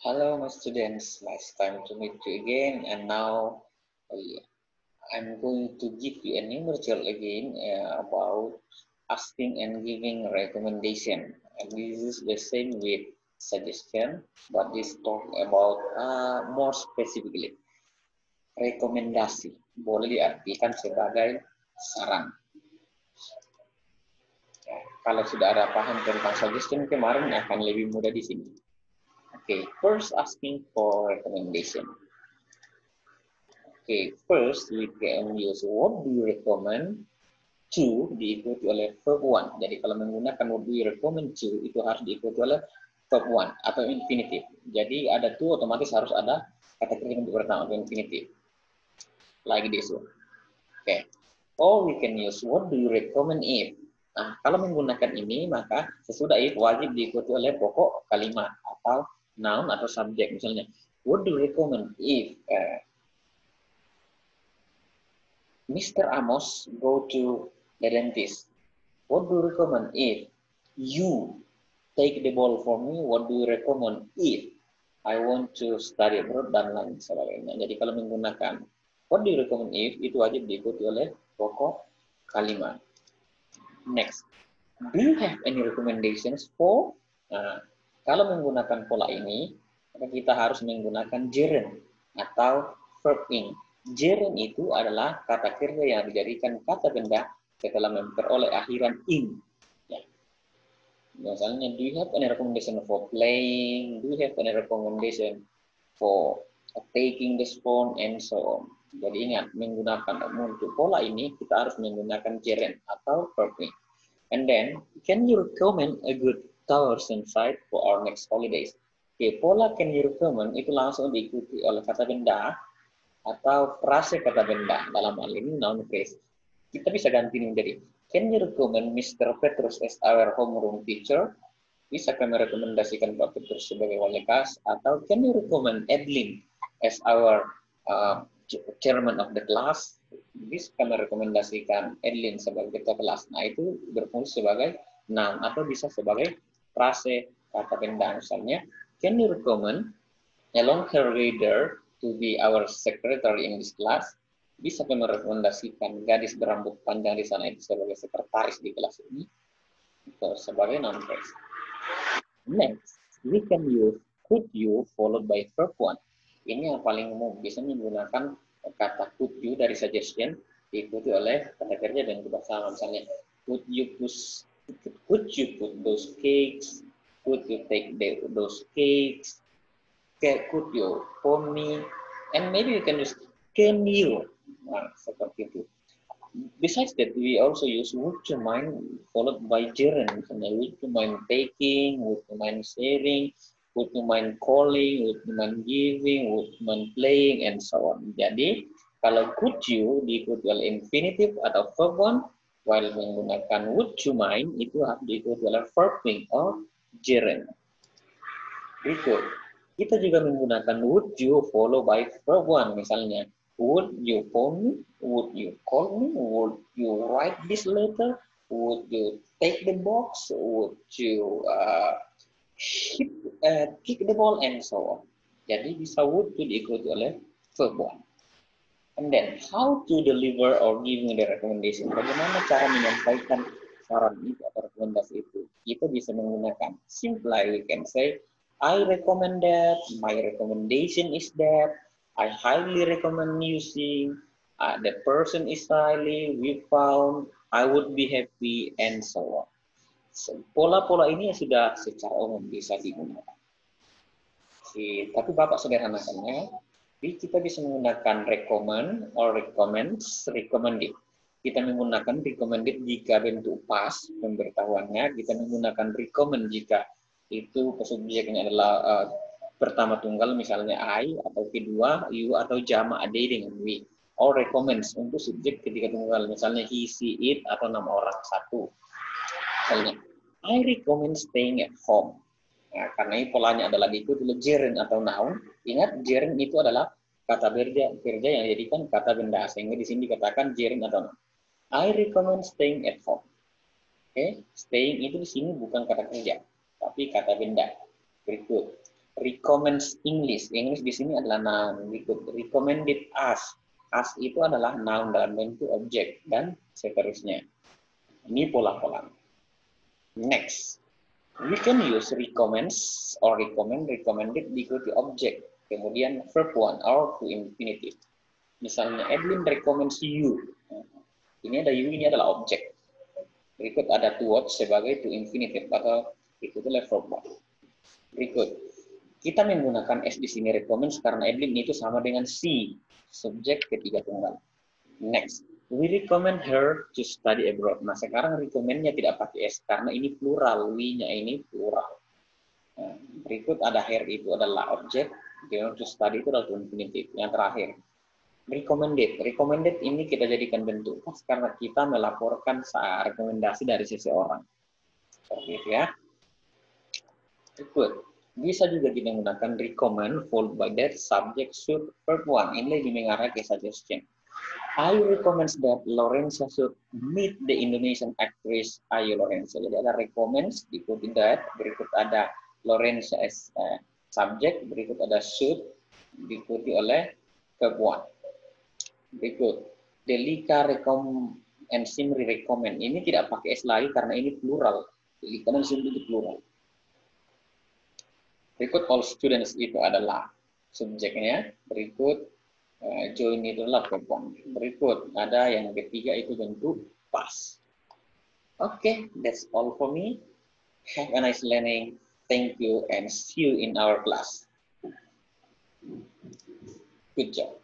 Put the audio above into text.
Hello, my students. Nice time to meet you again. And now uh, I'm going to give you a new module again about asking and giving recommendation. And this is the same with suggestion, but this talk about more specifically rekomendasi. Boleh diartikan sebagai saran. Ya, kalau sudah ada paham tentang suggestion kemarin akan lebih mudah di sini. Okay, first asking for recommendation. Okay, first we can use what do you recommend to diikuti oleh verb one. Jadi kalau menggunakan what do you recommend to itu harus diikuti oleh verb one atau infinitive. Jadi ada to otomatis harus ada kata kerja yang pertama atau infinitive. Like this one. Okay. Or we can use what do you recommend if. Nah, kalau menggunakan ini maka sesudah if wajib diikuti oleh pokok kalimat atau noun atau subjek. Misalnya, what do you recommend if Mr. Amos go to the dentist? What do you recommend if you take the ball for me? What do you recommend if I want to study abroad dan lain sebagainya. Jadi kalau menggunakan what do you recommend if itu wajib diikuti oleh pokok kalimat. Next, do you have any recommendations for? Nah, kalau menggunakan pola ini, maka kita harus menggunakan gerund atau verb in. Gerund itu adalah kata kerja yang dijadikan kata benda setelah memperoleh akhiran in. Ya. Misalnya, do you have any recommendation for playing? Do you have any recommendation for taking this phone and so on? Jadi ingat, menggunakan untuk pola ini kita harus menggunakan gerund atau verb in. And then, can you recommend a good tours and site for our next holidays? Oke, pola can you recommend itu langsung diikuti oleh kata benda atau frase kata benda. Dalam hal ini noun phrase. Kita bisa ganti menjadi, can you recommend Mr. Petrus as our homeroom teacher? Bisa kami rekomendasikan Pak Petrus sebagai wali kelas. Atau can you recommend Edlin as our chairman of the class? Bisa kami rekomendasikan Edlin sebagai ketua kelas. Nah, itu berfungsi sebagai noun atau bisa sebagai frase kata benda. Misalnya, can you recommend a long-hair reader to be our secretary in this class? Bisa kami merekomendasikan gadis berambut panjang di sana itu sebagai sekretaris di kelas ini. Itu sebagai noun phrase. Next, we can use could you followed by verb one. Ini yang paling umum, bisa menggunakan kata could you dari suggestion diikuti oleh kata kerja dan bersama. Misalnya, could you put those cakes? Could you take those cakes? Could you phone me? And maybe you can use can you? Nah, seperti itu. Besides that, we also use would you mind followed by gerund. Misalnya, would you mind taking? Would you mind sharing? Would you mind calling? Would you mind giving? Would you mind playing? And so on. Jadi, kalau could you diikuti oleh infinitive atau verb one, while menggunakan would you mind itu harus diikuti oleh verb wing or gerund. Berikut, kita juga menggunakan would you follow by verb one. Misalnya, would you phone me? Would you call me? Would you write this letter? Would you take the box? Would you kick the ball? And so on. Jadi bisa would you diikuti oleh verb one. And then, how to deliver or giving the recommendation? Bagaimana cara menyampaikan saran itu atau rekomendasi itu? Kita bisa menggunakan simply we can say, I recommend that, my recommendation is that, I highly recommend using, the person is highly, we found, I would be happy, and so on. Pola-pola ini sudah secara umum bisa digunakan. Tapi Bapak sederhanakannya, kita bisa menggunakan recommend or recommended. Kita menggunakan recommended jika bentuk pas pemberitahuannya, kita menggunakan recommend jika itu subjeknya adalah pertama tunggal misalnya I, atau kedua you, atau jamak they dengan we. Or recommends untuk subjek ketiga tunggal misalnya he, she, it, atau nama orang satu. Misalnya I recommend staying at home. Nah, karena ini polanya adalah diikuti oleh gerund atau noun. Ingat gerund itu adalah kata kerja yang dijadikan kata benda, sehingga di sini dikatakan gerund atau noun. I recommend staying at home. Oke, staying itu di sini bukan kata kerja, tapi kata benda. Berikut. Recommends English. English di sini adalah noun. Berikut recommended us. Us itu adalah noun dalam bentuk objek dan seterusnya. Ini pola-pola. Next, we can use recommends or recommended diikuti objek. Kemudian verb one or to infinitive. Misalnya Edwin recommends you. Ini ada you, ini adalah objek. Berikut ada to watch sebagai to infinitive atau itu verb one. Berikut, kita menggunakan S di sini recommends karena Edwin itu sama dengan she, subjek ketiga tunggal. Next, we recommend her to study abroad. Nah, sekarang recommend-nya tidak pakai S karena ini plural, we-nya ini plural. Nah, berikut ada her itu adalah objek, to study itu adalah infinitive. Yang terakhir, recommended ini kita jadikan bentuk pas karena kita melaporkan rekomendasi dari seseorang. Seperti itu ya. Berikut, bisa juga digunakan recommend followed by that subject should verb one. Ini lebih mengarah ke suggestion. I recommend that Lorenza should meet the Indonesian actress Ayu Lorenza. Jadi ada recommends, diikuti that, berikut ada Lorenza as subject, berikut ada should, diikuti oleh verb one. Berikut, Delika and Simri recommend. Ini tidak pakai S lagi karena ini plural. Delika dan Simri itu plural. Berikut all students itu adalah subjeknya. Berikut join itu adalah verb one. Berikut ada yang ketiga itu bentuk past. Okay, that's all for me. Have a nice learning. Thank you and see you in our class. Good job.